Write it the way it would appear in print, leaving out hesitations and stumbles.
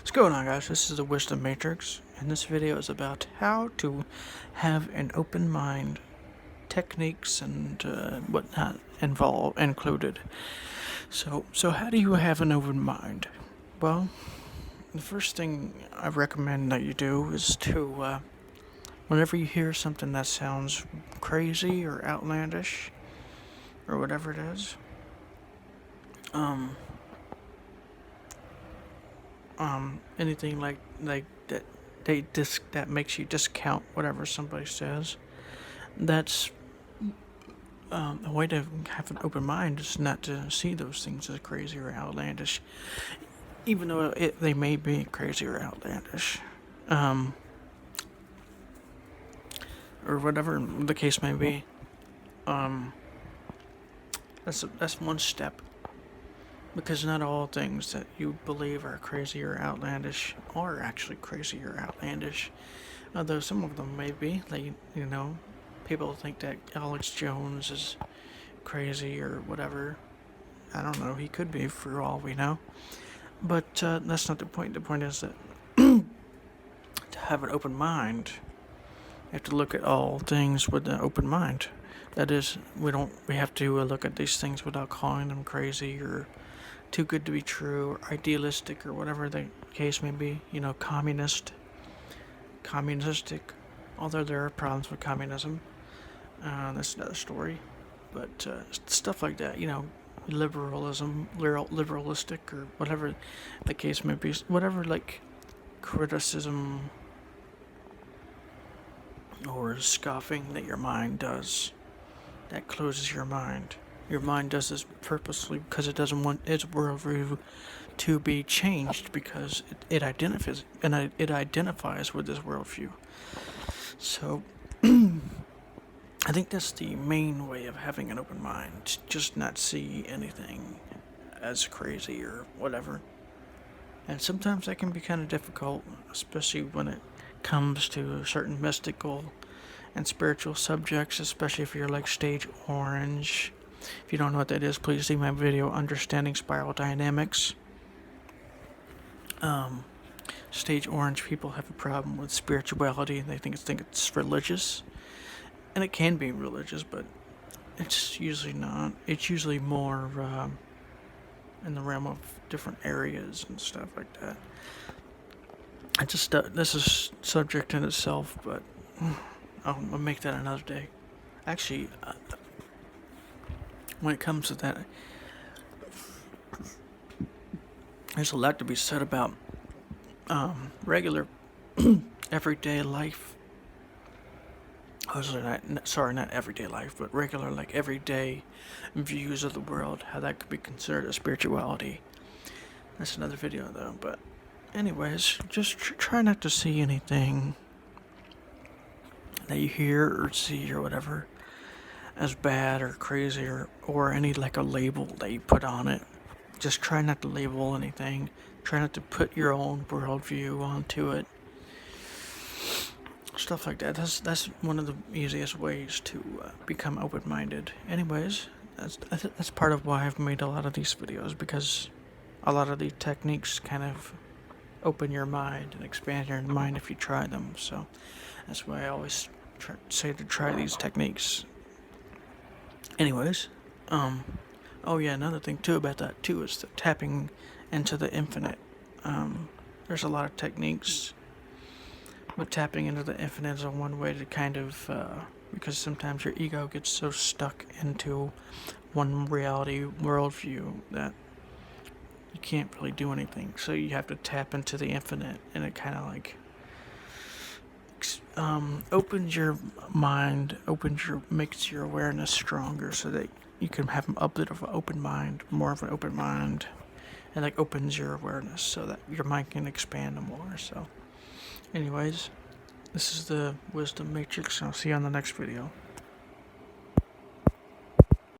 What's going on, guys? This is the Wisdom Matrix, and this video is about how to have an open mind, techniques and whatnot included. So how do you have an open mind? Well, the first thing I recommend that you do is to, whenever you hear something that sounds crazy or outlandish, or whatever it is, anything like that that makes you discount whatever somebody says. That's a way to have an open mind is not to see those things as crazy or outlandish, even though they may be crazy or outlandish, or whatever the case may be. That's one step. Because not all things that you believe are crazy or outlandish are actually crazy or outlandish. Although some of them may be. Like, people think that Alex Jones is crazy or whatever. I don't know, he could be for all we know. But that's not the point. The point is that to have an open mind, you have to look at all things with an open mind. That is, we have to look at these things without calling them crazy or too good to be true, or idealistic, or whatever the case may be. Communistic. Although there are problems with communism, that's another story. But stuff like that, liberalism, liberalistic, or whatever the case may be. Whatever, like, criticism or scoffing that your mind does, that closes your mind. Your mind does this purposely because it doesn't want its worldview to be changed, because it identifies with this worldview. So I think that's the main way of having an open mind. Just not see anything as crazy or whatever. And sometimes that can be kind of difficult, especially when it comes to certain mystical and spiritual subjects, especially if you're like Stage Orange. If you don't know what that is, please see my video, Understanding Spiral Dynamics. Stage Orange people have a problem with spirituality, and they think it's religious. And it can be religious, but it's usually not. It's usually more in the realm of different areas and stuff like that. This is subject in itself, but I'll make that another day. Actually, when it comes to that, there's a lot to be said about regular everyday life. Not everyday life, but regular, like, everyday views of the world, how that could be considered a spirituality. That's another video, though. But anyways, just try not to see anything that you hear or see or whatever as bad or crazy or any, like, a label that you put on it. Just try not to label anything. Try not to put your own worldview onto it. Stuff like that. That's one of the easiest ways to become open-minded. Anyways, that's part of why I've made a lot of these videos, because a lot of these techniques kind of open your mind and expand your mind if you try them. So that's why I always say to try these techniques. Anyways, oh yeah, another thing too about that too is the tapping into the infinite. There's a lot of techniques, but tapping into the infinite is one way to kind of, because sometimes your ego gets so stuck into one reality worldview that you can't really do anything. So you have to tap into the infinite, and it kind of like opens your mind, makes your awareness stronger, so that you can have a bit of an open mind, more of an open mind, and like opens your awareness so that your mind can expand more. So anyways, this is the Wisdom Matrix, and I'll see you on the next video.